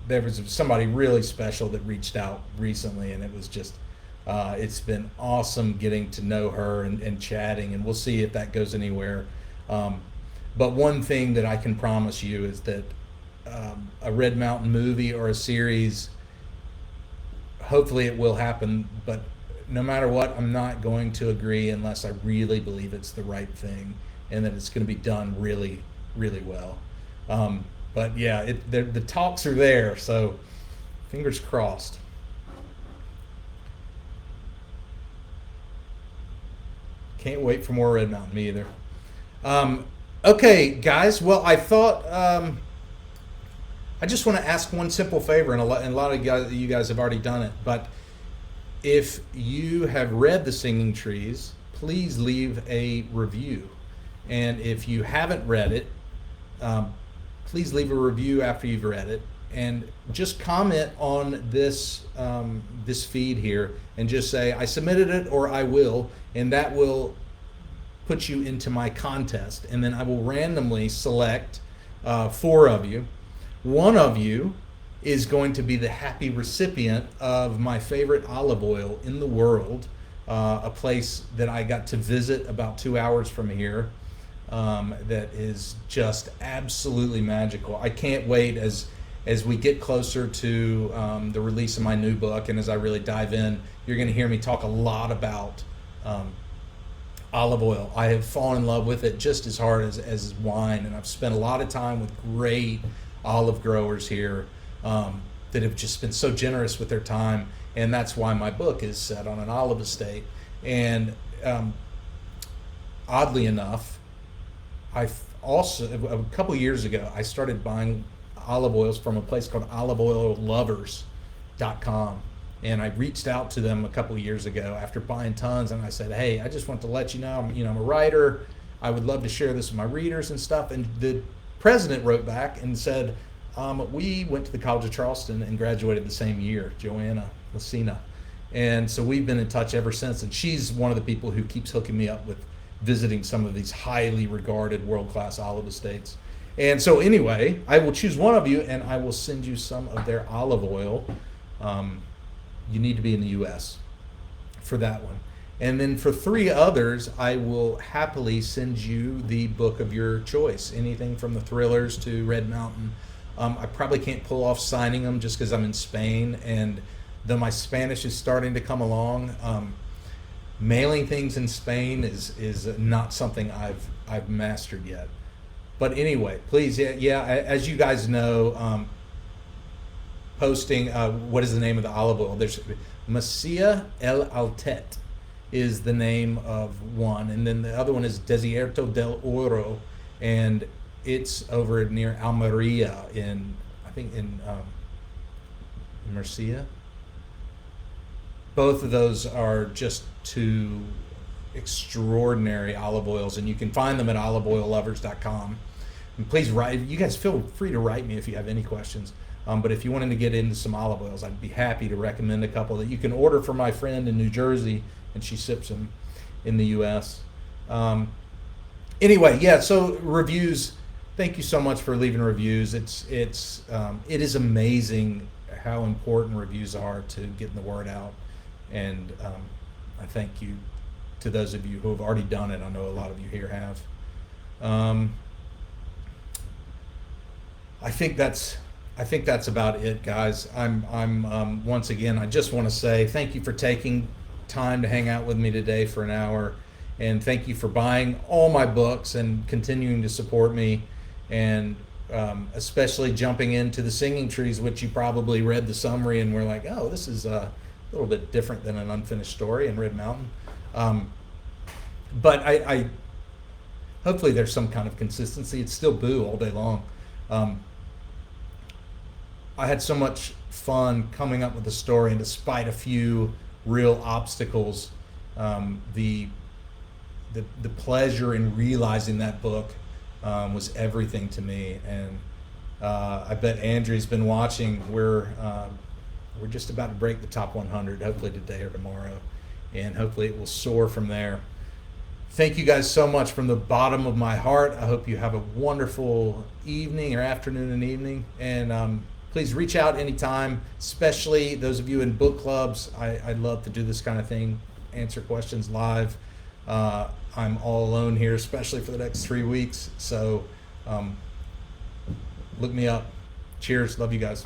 There was somebody really special that reached out recently, and it was just it's been awesome getting to know her and chatting, and we'll see if that goes anywhere. But one thing that I can promise you is that a Red Mountain movie or a series, hopefully it will happen, but no matter what, I'm not going to agree unless I really believe it's the right thing and that it's going to be done really, really well. But yeah, the talks are there, so fingers crossed. Can't wait for more Red Mountain, me either. Okay, guys, well, I thought I just want to ask one simple favor, and a lot of you guys have already done it, but if you have read The Singing Trees, please leave a review. And if you haven't read it, please leave a review after you've read it, and just comment on this this feed here and just say, I submitted it or I will, and that will put you into my contest. And then I will randomly select 4 of you. One of you is going to be the happy recipient of my favorite olive oil in the world, a place that I got to visit about 2 hours from here. That is just absolutely magical. I can't wait as we get closer to the release of my new book, and as I really dive in, you're going to hear me talk a lot about olive oil. I have fallen in love with it just as hard as wine, and I've spent a lot of time with great olive growers here that have just been so generous with their time, and that's why my book is set on an olive estate. And oddly enough, I also, a couple years ago, I started buying olive oils from a place called oliveoillovers.com. And I reached out to them a couple years ago after buying tons, and I said, hey, I just want to let you know, I'm a writer. I would love to share this with my readers and stuff. And the president wrote back and said, we went to the College of Charleston and graduated the same year, Joanna Lucina. And so we've been in touch ever since. And she's one of the people who keeps hooking me up with visiting some of these highly regarded world-class olive estates. And so anyway, I will choose one of you, and I will send you some of their olive oil. You need to be in the U.S. for that one. And then for 3 others, I will happily send you the book of your choice, anything from the thrillers to Red Mountain. I probably can't pull off signing them just because I'm in Spain, and though my Spanish is starting to come along, mailing things in Spain is not something I've mastered yet. But anyway, please, yeah, as you guys know, posting, what is the name of the olive oil? There's Masia El Altet is the name of one, and then the other one is Desierto del Oro, and it's over near Almeria in Murcia. Both of those are just 2 extraordinary olive oils, and you can find them at oliveoillovers.com. And please write. You guys feel free to write me if you have any questions. But if you wanted to get into some olive oils, I'd be happy to recommend a couple that you can order from my friend in New Jersey, and she ships them in the U.S. Anyway, yeah. So reviews. Thank you so much for leaving reviews. It is amazing how important reviews are to getting the word out, and I thank you to those of you who have already done it. I know a lot of you here have. I think that's about it, guys. I'm once again, I just want to say thank you for taking time to hang out with me today for an hour, and thank you for buying all my books and continuing to support me, and especially jumping into the Singing Trees, which you probably read the summary and were like, oh, this is a little bit different than an unfinished story in Red Mountain. But I hopefully there's some kind of consistency. It's still Boo all day long. I had so much fun coming up with the story, and despite a few real obstacles, the pleasure in realizing that book was everything to me. And I bet Andrew's been watching. We're just about to break the top 100, hopefully today or tomorrow, and hopefully it will soar from there. Thank you guys so much from the bottom of my heart. I hope you have a wonderful evening or afternoon and evening, and please reach out anytime, especially those of you in book clubs. I love to do this kind of thing, answer questions live. I'm all alone here, especially for the next 3 weeks, so look me up. Cheers. Love you guys.